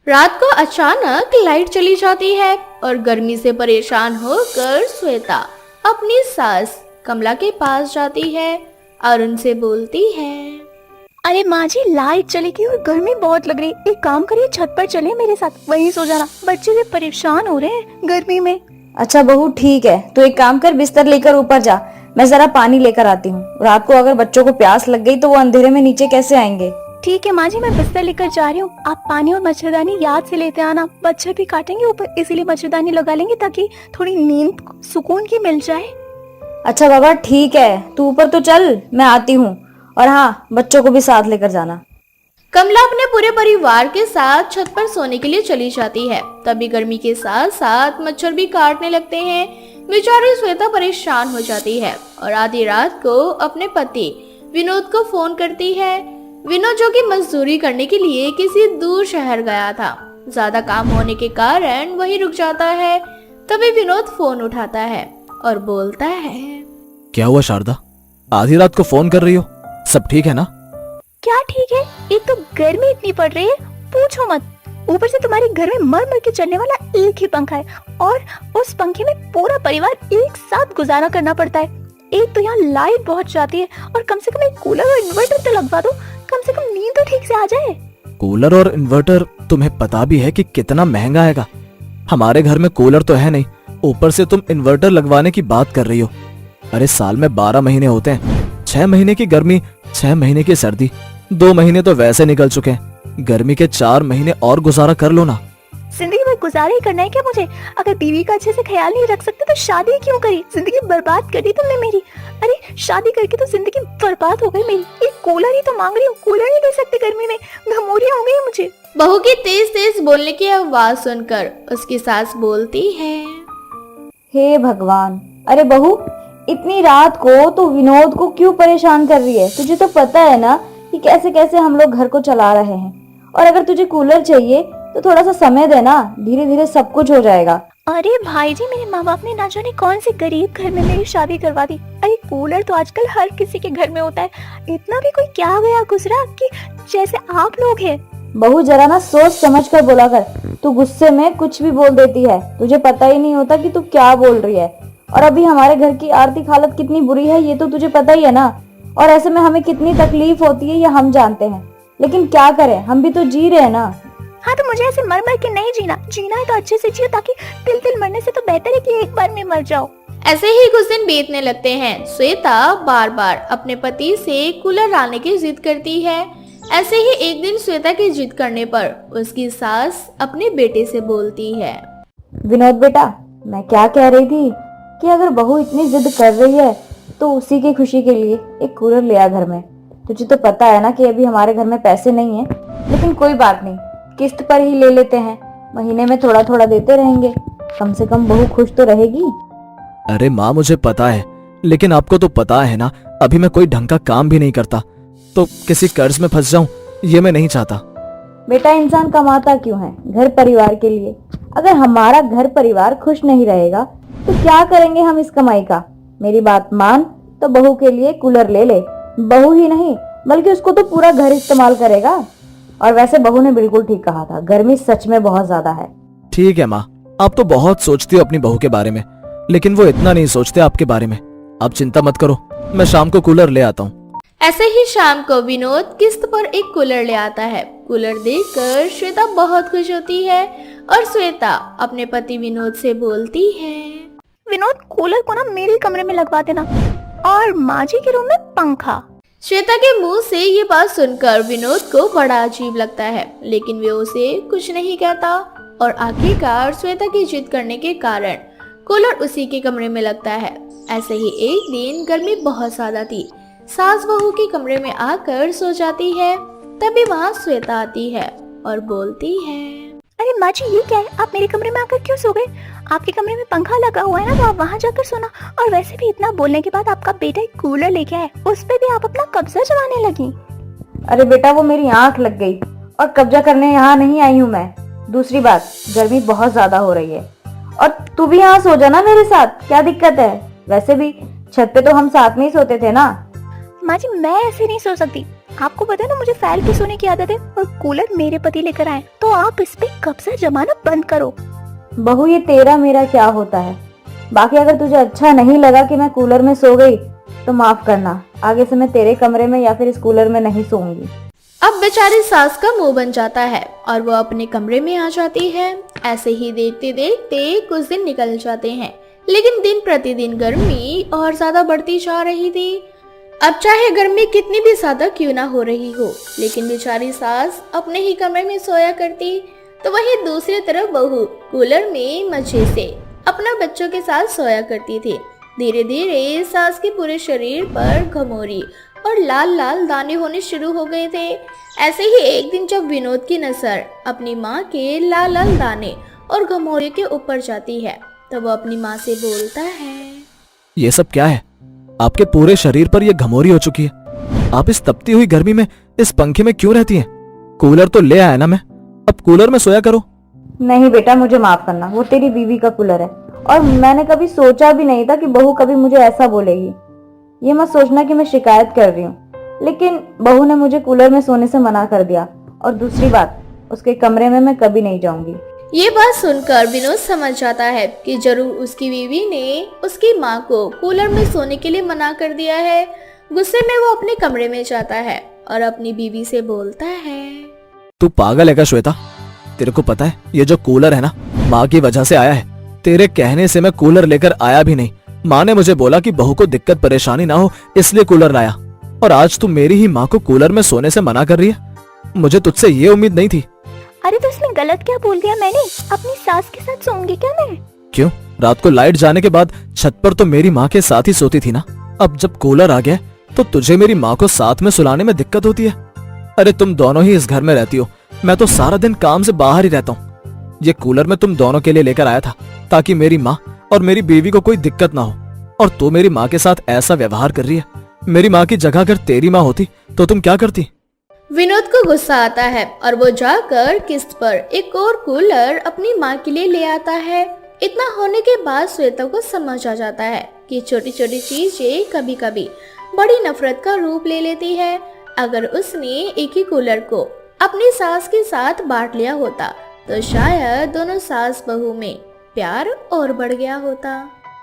रात को अचानक लाइट चली जाती है और गर्मी से परेशान होकर श्वेता अपनी सास कमला के पास जाती है और उनसे बोलती है। अरे माँ जी, लाइट चली गई और गर्मी बहुत लग रही। एक काम करिए, छत पर चलिए मेरे साथ, वहीं सो जाना। बच्चे भी परेशान हो रहे हैं गर्मी में। अच्छा बहू, ठीक है, तो एक काम कर, बिस्तर लेकर ऊपर जा, मैं जरा पानी लेकर आती हूँ। रात को अगर बच्चों को प्यास लग गई तो वो अंधेरे में नीचे कैसे आएंगे। ठीक है माँ जी, मैं बिस्तर लेकर जा रही हूँ। आप पानी और मच्छरदानी याद से लेते आना। बच्चे भी काटेंगे ऊपर, इसीलिए मच्छरदानी लगा लेंगे ताकि थोड़ी नींद सुकून की मिल जाए। अच्छा बाबा ठीक है, तू ऊपर तो चल, मैं आती हूँ। और हाँ, बच्चों को भी साथ लेकर जाना। कमला अपने पूरे परिवार के साथ छत पर सोने के लिए चली जाती है। तभी गर्मी के साथ साथ मच्छर भी काटने लगते हैं। बेचारी श्वेता परेशान हो जाती है और आधी रात को अपने पति विनोद को फोन करती है। विनोद जो कि मजदूरी करने के लिए किसी दूर शहर गया था, ज्यादा काम होने के कारण वहीं रुक जाता है। तभी विनोद फोन उठाता है और बोलता है। क्या हुआ शारदा, आधी रात को फोन कर रही हो? सब ठीक है ना? क्या ठीक है, एक तो गर्मी इतनी पड़ रही है, पूछो मत। ऊपर से तुम्हारे घर में मर मर के चलने वाला एक ही पंखा है और उस पंखे में पूरा परिवार एक साथ गुजारा करना पड़ता है। एक तो यहाँ लाइट बहुत जाती है और कम से कम एक कूलर और इन्वर्टर तो लगवा दो, कम से कम नींद तो ठीक से आ जाए। कूलर और इन्वर्टर तुम्हें पता भी है कि कितना महंगा आएगा? हमारे घर में कूलर तो है नहीं, ऊपर से तुम इन्वर्टर लगवाने की बात कर रही हो। अरे साल में 12 महीने होते हैं, 6 महीने की गर्मी, 6 महीने की सर्दी, 2 महीने तो वैसे निकल चुके हैं। गर्मी के 4 महीने और गुजारा कर लो ना। जिंदगी भर गुजारा ही करना है क्या मुझे? अगर बीवी का अच्छे से ख्याल नहीं रख सकते तो शादी क्यों करी? जिंदगी बर्बाद कर दी तुमने मेरी। अरे शादी करके तो जिंदगी बर्बाद हो गई मेरी। एक कूलर ही तो मांग रही हूँ, कूलर नहीं दे सकते गर्मी में, घमौरियां हो गई मुझे। बहू की तेज तेज बोलने की आवाज सुनकर उसकी सास बोलती है। हे भगवान, अरे बहू, इतनी रात को तो विनोद को क्यों परेशान कर रही है? तुझे तो पता है ना कि कैसे कैसे हम लोग घर को चला रहे हैं। और अगर तुझे कूलर चाहिए तो थोड़ा सा समय देना, धीरे धीरे सब कुछ हो जाएगा। अरे भाई जी, मेरे माँ बाप ने ना जाने कौन सी गरीब घर में मेरी शादी करवा दी। अरे कूलर तो आजकल हर किसी के घर में होता है। इतना भी कोई क्या गया गुजरा कि जैसे आप लोग हैं। बहू जरा ना सोच समझ कर बोला कर, तू गुस्से में कुछ भी बोल देती है। तुझे पता ही नहीं होता कि तू क्या बोल रही है। और अभी हमारे घर की आर्थिक हालत कितनी बुरी है ये तो तुझे पता ही है ना। और ऐसे में हमें कितनी तकलीफ होती है ये हम जानते हैं, लेकिन क्या करें, हम भी तो जी रहे हैं ना। हाँ, तो मुझे ऐसे मर मर के नहीं जीना है तो अच्छे से जियो, ताकि तिल तिल मरने से तो बेहतर है कि एक बार में मर जाओ। ऐसे ही कुछ दिन बीतने लगते हैं। श्वेता बार बार अपने पति से कूलर लाने की जिद करती है। ऐसे ही एक दिन श्वेता की जिद करने पर उसकी सास अपने बेटे से बोलती है। विनोद बेटा, मैं क्या कह रही थी कि अगर बहू इतनी जिद कर रही है तो उसी की खुशी के लिए एक कूलर ले आ घर में। तुझे तो पता है ना कि अभी हमारे घर में पैसे नहीं है, लेकिन कोई बात नहीं, किस्त पर ही ले लेते हैं। महीने में थोड़ा थोड़ा देते रहेंगे, कम से कम बहू खुश तो रहेगी। अरे माँ, मुझे पता है, लेकिन आपको तो पता है ना, अभी मैं कोई ढंग का काम भी नहीं करता, तो किसी कर्ज में फंस जाऊं, ये मैं नहीं चाहता। बेटा, इंसान कमाता क्यों है? घर परिवार के लिए। अगर हमारा घर परिवार खुश नहीं रहेगा तो क्या करेंगे हम इस कमाई का? मेरी बात मान, तो बहू के लिए कूलर ले ले। बहू ही नहीं बल्कि उसको तो पूरा घर इस्तेमाल करेगा। और वैसे बहू ने बिल्कुल ठीक कहा था, गर्मी सच में बहुत ज्यादा है। ठीक है माँ, आप तो बहुत सोचती हो अपनी बहू के बारे में, लेकिन वो इतना नहीं सोचते आपके बारे में। आप चिंता मत करो, मैं शाम को कूलर ले आता हूँ। ऐसे ही शाम को विनोद किस्त पर एक कूलर ले आता है। कूलर देखकर श्वेता बहुत खुश होती है और श्वेता अपने पति विनोद से बोलती है। विनोद, कूलर को ना मेरे कमरे में लगवा देना और माँ जी के रूम में पंखा। श्वेता के मुंह से ये बात सुनकर विनोद को बड़ा अजीब लगता है, लेकिन वे उसे कुछ नहीं कहता और आखिरकार श्वेता की जिद करने के कारण कूलर उसी के कमरे में लगता है। ऐसे ही एक दिन गर्मी बहुत ज्यादा थी। सास बहू के कमरे में आकर सो जाती है। तभी वहाँ श्वेता आती है और बोलती है। अरे माँ जी, ये क्या है? आप मेरे कमरे में आकर क्यों सो गए? आपके कमरे में पंखा लगा हुआ है ना, तो आप वहाँ जाकर सोना। और वैसे भी इतना बोलने के बाद आपका बेटा एक कूलर लेके आया, उस पे भी आप अपना कब्जा जमाने लगी। अरे बेटा, वो मेरी आंख लग गई और कब्जा करने यहाँ नहीं आई हूँ मैं। दूसरी बात, गर्मी बहुत ज्यादा हो रही है और तू भी यहाँ सो जाना मेरे साथ, क्या दिक्कत है? वैसे भी छत पे तो हम साथ में ही सोते थे ना। माँ जी, मैं ऐसे नहीं सो सकती। आपको पता है ना मुझे फैल के सोने की आदत है, और कूलर मेरे पति लेकर आए, तो आप इस पे कब्जा जमाना बंद करो। बहू, ये तेरा मेरा क्या होता है? बाकी अगर तुझे अच्छा नहीं लगा कि मैं कूलर में सो गई तो माफ करना, आगे से मैं तेरे कमरे में या फिर इस कूलर में नहीं सोऊंगी। अब बेचारी सास का मुंह बन जाता है और वो अपने कमरे में आ जाती है। ऐसे ही देखते देखते कुछ दिन निकल जाते हैं, लेकिन दिन प्रतिदिन गर्मी और ज्यादा बढ़ती जा रही थी। अब चाहे गर्मी कितनी भी ज्यादा क्यों ना हो रही हो, लेकिन बेचारी सास अपने ही कमरे में सोया करती, तो वहीं दूसरी तरफ बहू कूलर में मजे से अपना बच्चों के साथ सोया करती थी। धीरे धीरे सास के पूरे शरीर पर घमौरी और लाल लाल दाने होने शुरू हो गए थे। ऐसे ही एक दिन जब विनोद की नजर अपनी माँ के लाल लाल दाने और घमौरी के ऊपर जाती है, तो वो अपनी माँ से बोलता है, ये सब क्या है? आपके पूरे शरीर पर यह घमौरी हो चुकी है। आप इस तपती हुई गर्मी में इस पंखे में क्यों रहती हैं? कूलर तो ले आया ना मैं, अब कूलर में सोया करो। नहीं बेटा, मुझे माफ करना, वो तेरी बीवी का कूलर है और मैंने कभी सोचा भी नहीं था कि बहू कभी मुझे ऐसा बोलेगी। ये मत सोचना कि मैं शिकायत कर रही हूँ, लेकिन बहू ने मुझे कूलर में सोने से मना कर दिया, और दूसरी बात, उसके कमरे में मैं कभी नहीं जाऊंगी। ये बात सुनकर विनोद समझ जाता है कि जरूर उसकी बीवी ने उसकी माँ को कूलर में सोने के लिए मना कर दिया है। गुस्से में वो अपने कमरे में जाता है और अपनी बीवी से बोलता है, तू पागल है क्या श्वेता? तेरे को पता है ये जो कूलर है ना, माँ की वजह से आया है। तेरे कहने से मैं कूलर लेकर आया भी नहीं। माँ ने मुझे बोला कि बहू को दिक्कत परेशानी ना हो, इसलिए कूलर लाया, और आज तू मेरी ही माँ को कूलर में सोने से मना कर रही है। मुझे तुझसे ये उम्मीद नहीं थी। अरे तो इसमें गलत क्या बोल दिया मैंने? अपनी सास के साथ सोऊंगी क्या मैं? क्यों? रात को लाइट जाने के बाद छत पर तो मेरी माँ के साथ ही सोती थी ना। अब जब कूलर आ गया तो तुझे मेरी माँ को साथ में सुलाने में दिक्कत होती है। अरे तुम दोनों ही इस घर में रहती हो, मैं तो सारा दिन काम से बाहर ही रहता हूँ। ये कूलर मैं तुम दोनों के लिए लेकर आया था ताकि मेरी माँ और मेरी बीवी को कोई दिक्कत ना हो, और तू मेरी माँ के साथ ऐसा व्यवहार कर रही है। मेरी माँ की जगह अगर तेरी माँ होती तो तुम क्या करती? विनोद को गुस्सा आता है और वो जाकर किस्त पर एक और कूलर अपनी माँ के लिए ले आता है। इतना होने के बाद श्वेता को समझ आ जाता है कि छोटी छोटी चीजें कभी कभी बड़ी नफरत का रूप ले लेती है। अगर उसने एक ही कूलर को अपनी सास के साथ बांट लिया होता तो शायद दोनों सास बहू में प्यार और बढ़ गया होता।